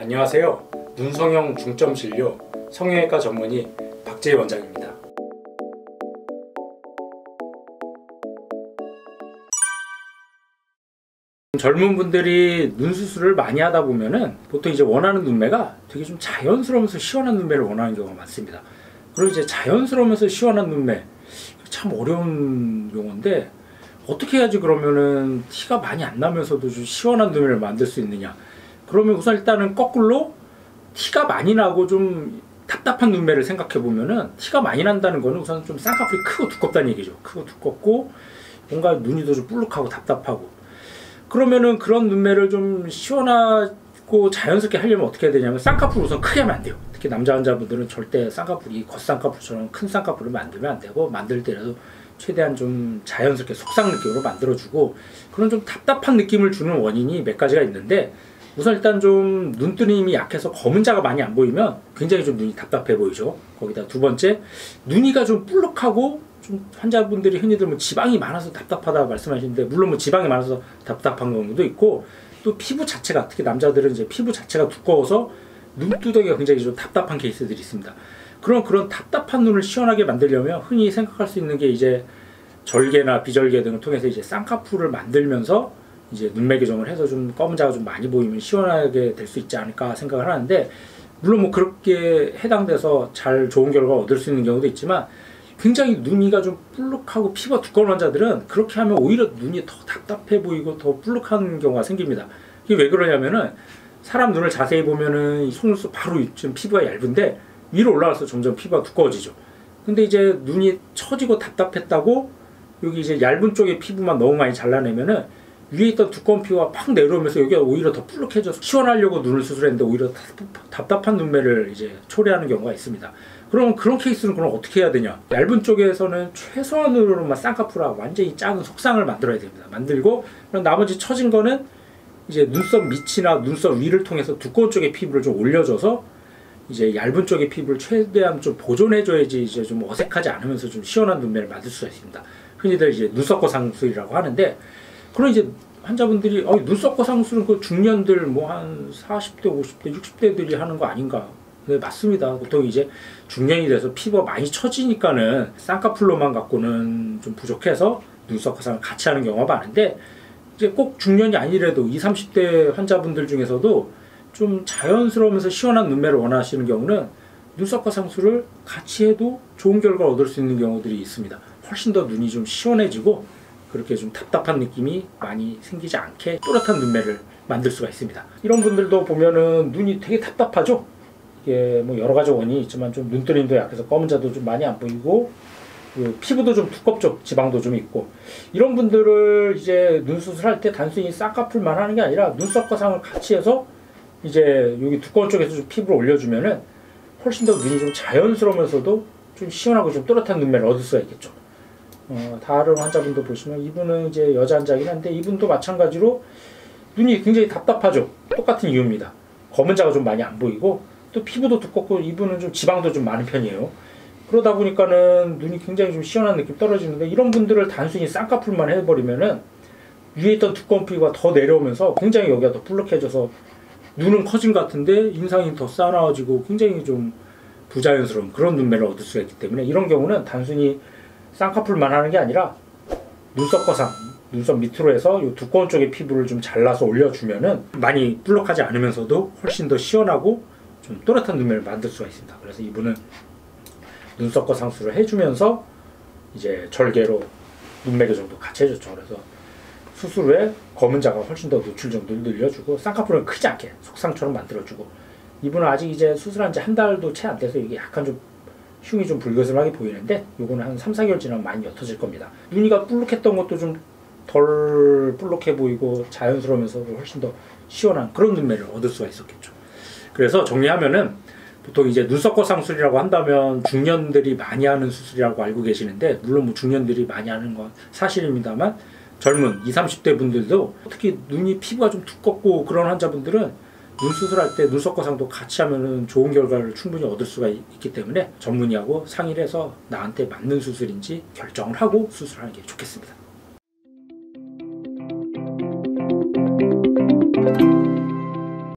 안녕하세요. 눈성형 중점 진료 성형외과 전문의 박재희 원장입니다. 젊은 분들이 눈 수술을 많이 하다 보면은 보통 이제 원하는 눈매가 되게 좀 자연스러우면서 시원한 눈매를 원하는 경우가 많습니다. 그리고 이제 자연스러우면서 시원한 눈매, 참 어려운 용어인데 어떻게 해야지 그러면은 티가 많이 안 나면서도 좀 시원한 눈매를 만들 수 있느냐. 그러면 우선 일단은 거꾸로 티가 많이 나고 좀 답답한 눈매를 생각해 보면은, 티가 많이 난다는 거는 우선 좀 쌍꺼풀이 크고 두껍다는 얘기죠. 크고 두껍고 뭔가 눈이 더 좀 볼록하고 답답하고, 그러면은 그런 눈매를 좀 시원하고 자연스럽게 하려면 어떻게 해야 되냐면, 쌍꺼풀 우선 크게 하면 안 돼요. 특히 남자 환자분들은 절대 쌍꺼풀이 겉쌍꺼풀처럼 큰 쌍꺼풀을 만들면 안 되고, 만들 때라도 최대한 좀 자연스럽게 속상 느낌으로 만들어주고, 그런 좀 답답한 느낌을 주는 원인이 몇 가지가 있는데, 우선 일단 좀 눈뜨림이 약해서 검은 자가 많이 안 보이면 굉장히 좀 눈이 답답해 보이죠. 거기다 두 번째, 눈이가 좀 볼록하고, 좀 환자분들이 흔히들 뭐 지방이 많아서 답답하다 말씀하시는데, 물론 뭐 지방이 많아서 답답한 경우도 있고, 또 피부 자체가, 특히 남자들은 이제 피부 자체가 두꺼워서 눈두덩이가 굉장히 좀 답답한 케이스들이 있습니다. 그런 답답한 눈을 시원하게 만들려면 흔히 생각할 수 있는 게 이제 절개나 비절개 등을 통해서 이제 쌍꺼풀을 만들면서 이제 눈매 교정을 해서 좀 검은 자가 좀 많이 보이면 시원하게 될 수 있지 않을까 생각을 하는데, 물론 뭐 그렇게 해당돼서 잘 좋은 결과를 얻을 수 있는 경우도 있지만, 굉장히 눈이가 좀 볼록하고 피부가 두꺼운 환자들은 그렇게 하면 오히려 눈이 더 답답해 보이고 더 볼록한 경우가 생깁니다. 이게 왜 그러냐면은, 사람 눈을 자세히 보면은 속눈썹 바로 좀 피부가 얇은데 위로 올라가서 점점 피부가 두꺼워지죠. 근데 이제 눈이 처지고 답답했다고 여기 이제 얇은 쪽의 피부만 너무 많이 잘라내면은 위에 있던 두꺼운 피부가 팍 내려오면서 여기가 오히려 더 볼록해져서 시원하려고 눈을 수술했는데 오히려 답답한 눈매를 이제 초래하는 경우가 있습니다. 그럼 그런 케이스는 그럼 어떻게 해야 되냐? 얇은 쪽에서는 최소한으로만 쌍꺼풀하고 완전히 작은 속상을 만들어야 됩니다. 만들고, 그럼 나머지 처진 거는 이제 눈썹 밑이나 눈썹 위를 통해서 두꺼운 쪽의 피부를 좀 올려줘서 이제 얇은 쪽의 피부를 최대한 좀 보존해줘야지 이제 좀 어색하지 않으면서 좀 시원한 눈매를 만들 수가 있습니다. 흔히들 이제 눈썹 거상술이라고 하는데, 그럼 이제 환자분들이 눈썹 거상술은 그 중년들 뭐 한 40대, 50대, 60대들이 하는 거 아닌가? 네, 맞습니다. 보통 이제 중년이 돼서 피부가 많이 처지니까는 쌍꺼풀로만 갖고는 좀 부족해서 눈썹 거상을 같이 하는 경우가 많은데, 이제 꼭 중년이 아니래도 20, 30대 환자분들 중에서도 좀 자연스러우면서 시원한 눈매를 원하시는 경우는 눈썹 거상술을 같이 해도 좋은 결과를 얻을 수 있는 경우들이 있습니다. 훨씬 더 눈이 좀 시원해지고 그렇게 좀 답답한 느낌이 많이 생기지 않게 또렷한 눈매를 만들 수가 있습니다. 이런 분들도 보면은 눈이 되게 답답하죠. 이게 뭐 여러 가지 원인이 있지만, 좀 눈뜨림도 약해서 검은 자도 좀 많이 안 보이고, 그 피부도 좀 두껍죠. 지방도 좀 있고. 이런 분들을 이제 눈 수술할 때 단순히 쌍꺼풀만 하는 게 아니라 눈썹 거상을 같이 해서 이제 여기 두꺼운 쪽에서 좀 피부를 올려주면은 훨씬 더 눈이 좀 자연스러우면서도 좀 시원하고 좀 또렷한 눈매를 얻을 수가 있겠죠. 다른 환자분도 보시면, 이분은 이제 여자 환자긴 한데 이분도 마찬가지로 눈이 굉장히 답답하죠. 똑같은 이유입니다. 검은 자가 좀 많이 안 보이고, 또 피부도 두껍고, 이분은 좀 지방도 좀 많은 편이에요. 그러다 보니까는 눈이 굉장히 좀 시원한 느낌 떨어지는데, 이런 분들을 단순히 쌍꺼풀만 해버리면은 위에 있던 두꺼운 피부가 더 내려오면서 굉장히 여기가 더 볼록해져서 눈은 커진 것 같은데 인상이 더 싸나워지고 굉장히 좀 부자연스러운 그런 눈매를 얻을 수가 있기 때문에, 이런 경우는 단순히 쌍꺼풀만 하는 게 아니라 눈썹 거상, 눈썹 밑으로 해서 이 두꺼운 쪽의 피부를 좀 잘라서 올려주면은 많이 볼록하지 않으면서도 훨씬 더 시원하고 좀 또렷한 눈매를 만들 수가 있습니다. 그래서 이분은 눈썹 거상술을 해주면서 이제 절개로 눈매 교정도 같이 해줬죠. 그래서 수술 후에 검은 자가 훨씬 더 노출 정도를 늘려주고, 쌍꺼풀은 크지 않게 속상처럼 만들어주고, 이분은 아직 이제 수술한 지 한 달도 채 안 돼서 이게 약간 좀 흉이 좀 불그스름하게 보이는데, 요거는 한 3, 4개월 지나면 많이 옅어질 겁니다. 눈이가 볼록했던 것도 좀 덜 볼록해 보이고 자연스러우면서도 훨씬 더 시원한 그런 눈매를 얻을 수가 있었겠죠. 그래서 정리하면은, 보통 이제 눈썹 거상술이라고 한다면 중년들이 많이 하는 수술이라고 알고 계시는데, 물론 뭐 중년들이 많이 하는 건 사실입니다만, 젊은 20, 30대 분들도 특히 눈이 피부가 좀 두껍고 그런 환자분들은 눈 수술할 때 눈썹 거상도 같이 하면은 좋은 결과를 충분히 얻을 수가 있기 때문에 전문의하고 상의를 해서 나한테 맞는 수술인지 결정을 하고 수술하는 게 좋겠습니다.